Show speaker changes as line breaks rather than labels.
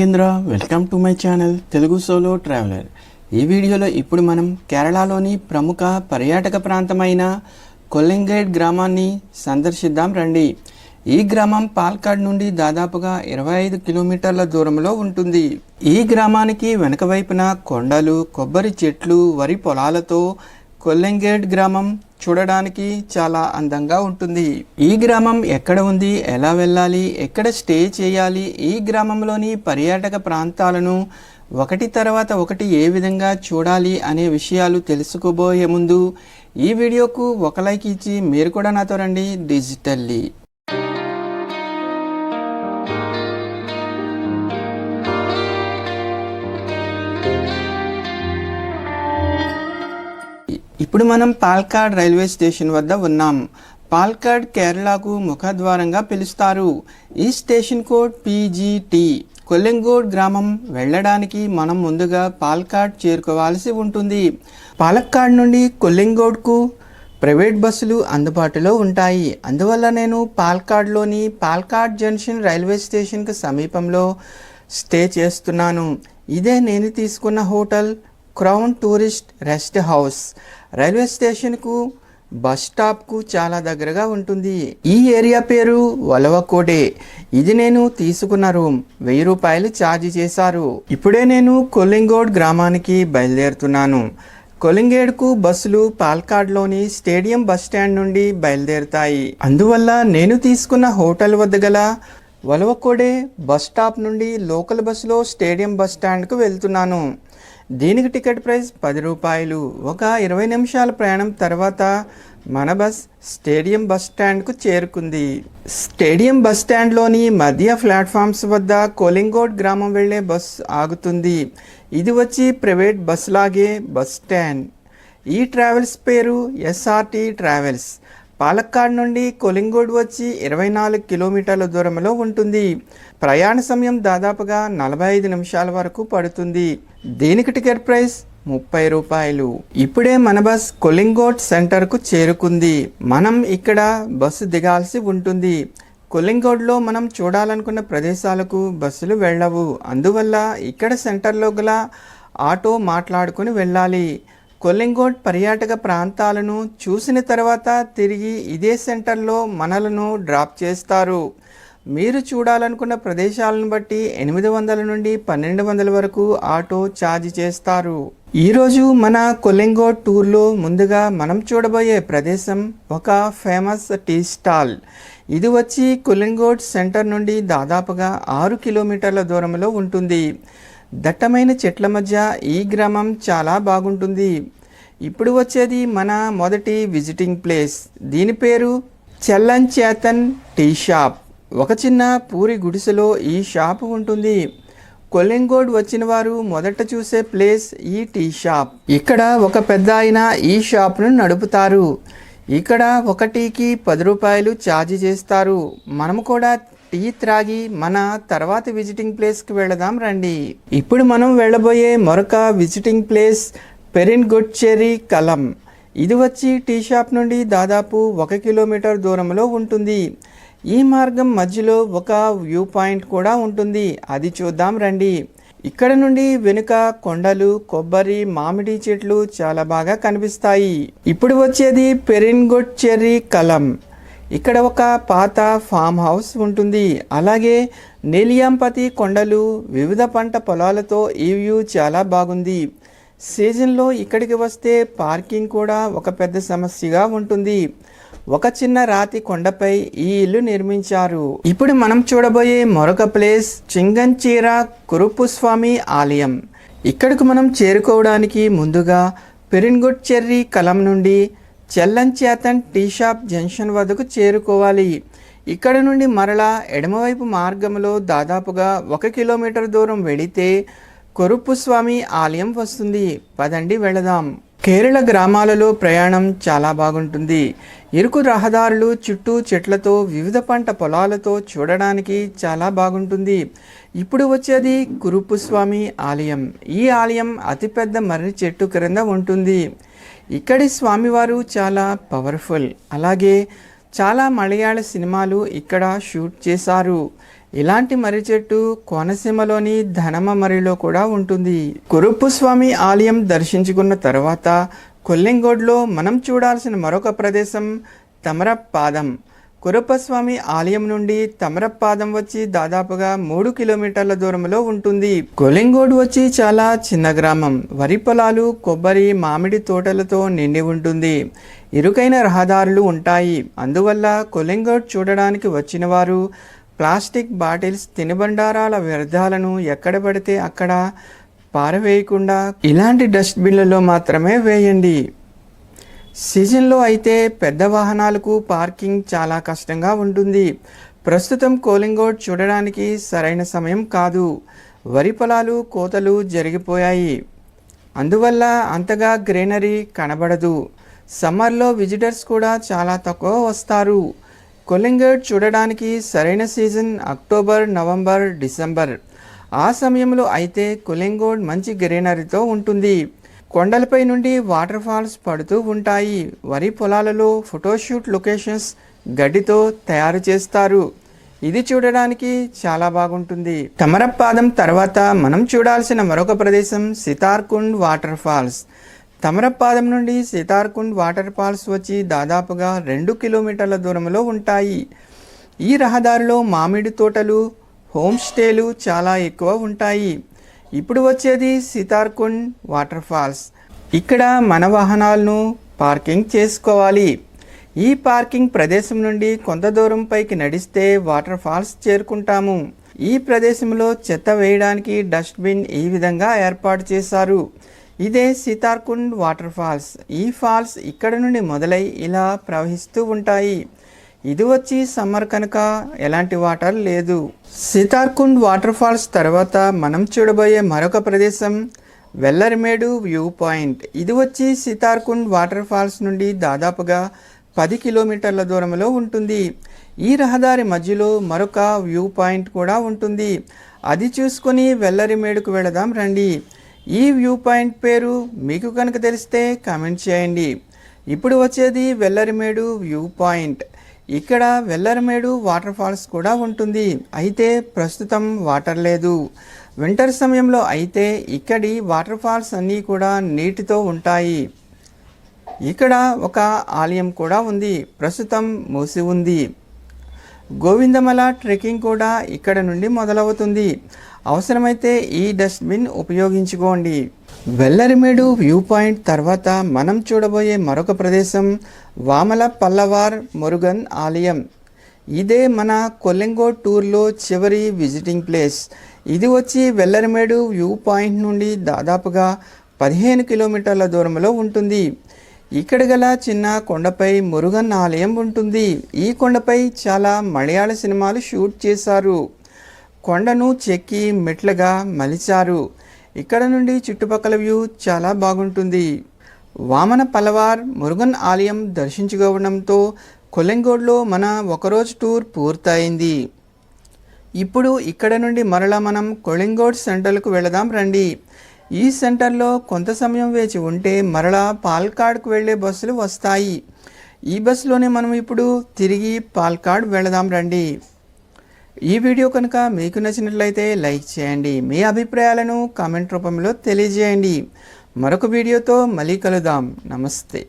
Nagendra. Welcome to my channel Telugu solo traveller. ఈ వీడియోలో ఇప్పుడు మనం కేరళలోని ప్రముఖ పర్యాటక ప్రాంతమైన కొల్లంగేడ్ గ్రామాన్ని సందర్శిద్దాం రండి. ఈ గ్రామం పాలక్కాడ్ నుండి దాదాపుగా 25 కిలోమీటర్ల దూరంలో ఉంటుంది. ఈ గ్రామానికి వెనక వైపున కొండలు, కొబ్బరి చెట్లు, వరి పొలాలతో కొల్లంగేడ్ గ్రామం చూడడానికి చాలా అందంగా ఉంటుంది. ఈ గ్రామం ఎక్కడ ఉంది, ఎలా వెళ్ళాలి, ఎక్కడ స్టే చేయాలి, ఈ గ్రామంలోని పర్యాటక ప్రాంతాలను ఒకటి తర్వాత ఒకటి ఏ విధంగా చూడాలి అనే విషయాలు తెలుసుకోబోయే ముందు ఈ వీడియోకు ఒక లైక్ ఇచ్చి మీరు కూడా నాతో రండి డిజిటల్లీ. ఇప్పుడు మనం పాలక్కాడ్ రైల్వే స్టేషన్ వద్ద ఉన్నాం. పాలక్కాడ్ కేరళకు ముఖద్వారంగా పిలుస్తారు. ఈ స్టేషన్ కోడ్ PGT. కొల్లంగేడ్ గ్రామం వెళ్ళడానికి మనం ముందుగా పాలక్కాడ్ చేరుకోవాల్సి ఉంటుంది. పాలక్కాడ్ నుండి కొల్లంగేడ్కు ప్రైవేట్ బస్సులు అందుబాటులో ఉంటాయి. అందువల్ల నేను పాలక్కాడ్లోని పాలక్కాడ్ జంక్షన్ రైల్వే స్టేషన్కి సమీపంలో స్టే చేస్తున్నాను. ఇదే నేను తీసుకున్న hotel crown tourist rest house. Railway స్టేషన్కు బస్ స్టాప్కు చాలా దగ్గరగా ఉంటుంది. ఈ ఏరియా పేరు వలవకోడే. ఇది నేను తీసుకున్న రూమ్. 1000 రూపాయలు ఛార్జ్ చేశారు. ఇప్పుడే నేను కొల్లంగేడ్ గ్రామానికి బయలుదేరుతున్నాను. కొల్లంగేడ్కు బస్సులు పాలక్కాడ్లోని స్టేడియం బస్ స్టాండ్ నుండి బయలుదేరుతాయి. అందువల్ల నేను తీసుకున్న హోటల్ వద్ద గల వలవకోడే బస్ స్టాప్ నుండి లోకల్ బస్సులో స్టేడియం బస్ స్టాండ్కు వెళ్తున్నాను. దీనికి టికెట్ ప్రైస్ 10 రూపాయలు. ఒక 20 నిమిషాల ప్రయాణం తర్వాత మన బస్ స్టేడియం బస్ స్టాండ్కు చేరుకుంది. స్టేడియం బస్ స్టాండ్లోని మధ్య ప్లాట్ఫామ్స్ వద్ద కొల్లంగేడ్ గ్రామం వెళ్ళే బస్ ఆగుతుంది. ఇది వచ్చి ప్రైవేట్ బస్ లాగే బస్ స్టాండ్. ఈ ట్రావెల్స్ పేరు SRT ట్రావెల్స్. పాలక్కాడ్ నుండి కొల్లంగేడ్ వచ్చి 24 కిలోమీటర్ల దూరంలో ఉంటుంది. ప్రయాణ సమయం దాదాపుగా 45 నిమిషాల వరకు పడుతుంది. దీనికి టికెట్ ప్రైస్ 30 రూపాయలు. ఇప్పుడే మన బస్ కొల్లంగేడ్ సెంటర్కు చేరుకుంది. మనం ఇక్కడ బస్సు దిగాల్సి ఉంటుంది. కొల్లంగేడ్లో మనం చూడాలనుకున్న ప్రదేశాలకు బస్సులు వెళ్ళవు. అందువల్ల ఇక్కడ సెంటర్లో గల ఆటో మాట్లాడుకుని వెళ్ళాలి. కొల్లంగేడ్ పర్యాటక ప్రాంతాలను చూసిన తర్వాత తిరిగి ఇదే సెంటర్లో మనలను డ్రాప్ చేస్తారు. మీరు చూడాలనుకున్న ప్రదేశాలను బట్టి 800 నుండి 1200 వరకు ఆటో ఛార్జ్ చేస్తారు. ఈరోజు మన కొల్లంగేడ్ టూర్లో ముందుగా మనం చూడబోయే ప్రదేశం ఒక ఫేమస్ టీ స్టాల్. ఇది వచ్చి కొల్లంగేడ్ సెంటర్ నుండి దాదాపుగా 6 కిలోమీటర్ల దూరంలో ఉంటుంది. దట్టమైన చెట్ల మధ్య ఈ గ్రామం చాలా బాగుంటుంది. ఇప్పుడు వచ్చేది మన మొదటి విజిటింగ్ ప్లేస్. దీని పేరు చల్లన్ చేతన్ టీ షాప్. ఒక చిన్న పూరి గుడిసెలో ఈ షాప్ ఉంటుంది. కొల్లంగేడ్ వచ్చిన వారు మొదట చూసే ప్లేస్ ఈ టీ షాప్. ఇక్కడ ఒక పెద్ద ఆయన ఈ షాప్ను నడుపుతారు. ఇక్కడ ఒక టీకి 10 రూపాయలు ఛార్జ్ చేస్తారు. మనము కూడా టీ త్రాగి మన తర్వాత విజిటింగ్ ప్లేస్కి వెళదాం రండి. ఇప్పుడు మనం వెళ్ళబోయే మరొక విజిటింగ్ ప్లేస్ పెరిన్గొచ్చేరి కలం. ఇది వచ్చి టీ షాప్ నుండి దాదాపు 1 కిలోమీటర్ దూరంలో ఉంటుంది. ఈ మార్గం మధ్యలో ఒక వ్యూ పాయింట్ కూడా ఉంటుంది. అది చూద్దాం రండి. ఇక్కడ నుండి వెనుక కొండలు, కొబ్బరి, మామిడి చెట్లు చాలా బాగా కనిపిస్తాయి. ఇప్పుడు వచ్చేది పెరిన్గొచ్చేరి కలం. ఇక్కడ ఒక పాత ఫామ్ హౌస్ ఉంటుంది. అలాగే నీలియాంపతి కొండలు, వివిధ పంట పొలాలతో ఈ వ్యూ చాలా బాగుంది. సీజన్లో ఇక్కడికి వస్తే పార్కింగ్ కూడా ఒక పెద్ద సమస్యగా ఉంటుంది. ఒక చిన్న రాతి కొండపై ఈ ఇల్లు నిర్మించారు. ఇప్పుడు మనం చూడబోయే మరొక ప్లేస్ చింగంచీర కురుపుస్వామి ఆలయం. ఇక్కడికి మనం చేరుకోవడానికి ముందుగా పెరిన్గొచ్చేరి కలం నుండి చల్లన్ చేతన్ టీ షాప్ జంక్షన్ వద్దకు చేరుకోవాలి. ఇక్కడ నుండి మరలా ఎడమవైపు మార్గంలో దాదాపుగా 1 కిలోమీటర్ దూరం వెళితే కురుపుస్వామి ఆలయం వస్తుంది. పదండి వెళదాం. కేరళ గ్రామాలలో ప్రయాణం చాలా బాగుంటుంది. ఇరుకు రహదారులు, చుట్టూ చెట్లతో, వివిధ పంట పొలాలతో చూడడానికి చాలా బాగుంటుంది. ఇప్పుడు వచ్చేది కురుపుస్వామి ఆలయం. ఈ ఆలయం అతిపెద్ద మర్రి చెట్టు క్రింద ఉంటుంది. ఇక్కడి స్వామివారు చాలా పవర్ఫుల్. అలాగే చాలా మలయాళ సినిమాలు ఇక్కడ షూట్ చేశారు. ఇలాంటి మర్రి చెట్టు కోనసీమలోని ధనమ మర్రిలో కూడా ఉంటుంది. కురుప్పు స్వామి ఆలయం దర్శించుకున్న తర్వాత కొల్లెంగోడ్లో మనం చూడాల్సిన మరొక ప్రదేశం తమరపాదం. కురుప్పస్వామి ఆలయం నుండి తమరపాదం వచ్చి దాదాపుగా 3 కిలోమీటర్ల దూరంలో ఉంటుంది. కొల్లెంగోడ్ వచ్చి చాలా చిన్న గ్రామం. వరి పొలాలు, కొబ్బరి, మామిడి తోటలతో నిండి ఉంటుంది. ఇరుకైన రహదారులు ఉంటాయి. అందువల్ల కొల్లెంగోడ్ చూడడానికి వచ్చిన వారు ప్లాస్టిక్ బాటిల్స్, తినుబండారాల వ్యర్థాలను ఎక్కడ పడితే అక్కడ పారవేయకుండా ఇలాంటి డస్ట్బిన్లలో మాత్రమే వేయండి. సీజన్లో అయితే పెద్ద వాహనాలకు పార్కింగ్ చాలా కష్టంగా ఉంటుంది. ప్రస్తుతం కొల్లెంగోడ్ చూడడానికి సరైన సమయం కాదు. వరి పొలాలు కోతలు జరిగిపోయాయి. అందువల్ల అంతగా గ్రీనరీ కనబడదు. సమ్మర్లో విజిటర్స్ కూడా చాలా తక్కువ వస్తారు. కొల్లెంగోడ్ చూడడానికి సరైన సీజన్ అక్టోబర్, నవంబర్, డిసెంబర్. ఆ సమయంలో అయితే కొల్లెంగోడ్ మంచి గ్రీనరీతో ఉంటుంది. కొండలపై నుండి వాటర్ ఫాల్స్ పడుతూ ఉంటాయి. వరి పొలాలలో ఫోటోషూట్ లొకేషన్స్ గడ్డితో తయారు చేస్తారు. ఇది చూడడానికి చాలా బాగుంటుంది. తమరపాదం తర్వాత మనం చూడాల్సిన మరొక ప్రదేశం సితార్కుండ్ వాటర్ ఫాల్స్. తమరపాదం నుండి సితార్కుండ్ వాటర్ ఫాల్స్ వచ్చి దాదాపుగా 2 కిలోమీటర్ల దూరంలో ఉంటాయి. ఈ రహదారిలో మామిడి తోటలు, హోమ్ స్టేలు చాలా ఎక్కువ ఉంటాయి. ఇప్పుడు వచ్చేది సితార్కుండ్ వాటర్ ఫాల్స్. ఇక్కడ మన వాహనాలను పార్కింగ్ చేసుకోవాలి. ఈ పార్కింగ్ ప్రదేశం నుండి కొంత దూరం పైకి నడిస్తే వాటర్ ఫాల్స్ చేరుకుంటాము. ఈ ప్రదేశంలో చెత్త వేయడానికి డస్ట్బిన్ ఈ విధంగా ఏర్పాటు చేశారు. ఇదే సితార్కుండ్ వాటర్ ఫాల్స్. ఈ ఫాల్స్ ఇక్కడ నుండి మొదలై ఇలా ప్రవహిస్తూ ఉంటాయి. ఇది వచ్చి సమ్మర్ కనుక ఎలాంటి వాటర్ లేదు. సితార్కుండ్ వాటర్ ఫాల్స్ తర్వాత మనం చూడబోయే మరొక ప్రదేశం వెల్లరిమేడు వ్యూ పాయింట్. ఇది వచ్చి సితార్కుండ్ వాటర్ ఫాల్స్ నుండి దాదాపుగా 10 కిలోమీటర్ల దూరంలో ఉంటుంది. ఈ రహదారి మధ్యలో మరొక వ్యూ పాయింట్ కూడా ఉంటుంది. అది చూసుకొని వెల్లరిమేడుకు వెళదాం రండి. ఈ వ్యూ పాయింట్ పేరు మీకు కనుక తెలిస్తే కామెంట్ చేయండి. ఇప్పుడు వచ్చేది వెల్లరిమేడు వ్యూ పాయింట్. ఇక్కడ వెల్లరిమేడు వాటర్ ఫాల్స్ కూడా ఉంటుంది. అయితే ప్రస్తుతం వాటర్ లేదు. వింటర్ సమయంలో అయితే ఇక్కడి వాటర్ ఫాల్స్ అన్నీ కూడా నీటితో ఉంటాయి. ఇక్కడ ఒక ఆలయం కూడా ఉంది, ప్రస్తుతం మూసి ఉంది. గోవిందమల ట్రెక్కింగ్ కూడా ఇక్కడ నుండి మొదలవుతుంది. అవసరమైతే ఈ డస్ట్బిన్ ఉపయోగించుకోండి. వెల్లరిమేడు వ్యూ పాయింట్ తర్వాత మనం చూడబోయే మరొక ప్రదేశం వామల పల్లవార్ మురుగన్ ఆలయం. ఇదే మన కొల్లెంగోడ్ టూర్లో చివరి విజిటింగ్ ప్లేస్. ఇది వచ్చి వెల్లరిమేడు వ్యూ పాయింట్ నుండి దాదాపుగా 15 కిలోమీటర్ల దూరంలో ఉంటుంది. ఇక్కడ గల చిన్న కొండపై మురుగన్ ఆలయం ఉంటుంది. ఈ కొండపై చాలా మలయాళ సినిమాలు షూట్ చేశారు. కొండను చెక్కి మెట్లుగా మలిచారు. ఇక్కడ నుండి చుట్టుపక్కల వ్యూ చాలా బాగుంటుంది. వామన పల్లవార్ మురుగన్ ఆలయం దర్శించుకోవడంతో కొల్లెంగోడ్లో మన ఒకరోజు టూర్ పూర్తయింది. ఇప్పుడు ఇక్కడ నుండి మరలా మనం కొల్లెంగోడ్ సెంటర్కు వెళదాం రండి. ఈ సెంటర్లో కొంత సమయం వేచి ఉంటే మరలా పాల్కాడ్కు వెళ్ళే బస్సులు వస్తాయి. ఈ బస్సులోనే మనం ఇప్పుడు తిరిగి పాల్కాడ్ వెళదాం రండి. ఈ వీడియో కనుక మీకు నచ్చినట్లయితే లైక్ చేయండి. మీ అభిప్రాయాలను కామెంట్ రూపంలో తెలియజేయండి. మరొక వీడియోతో మళ్ళీ కలుద్దాం. నమస్తే.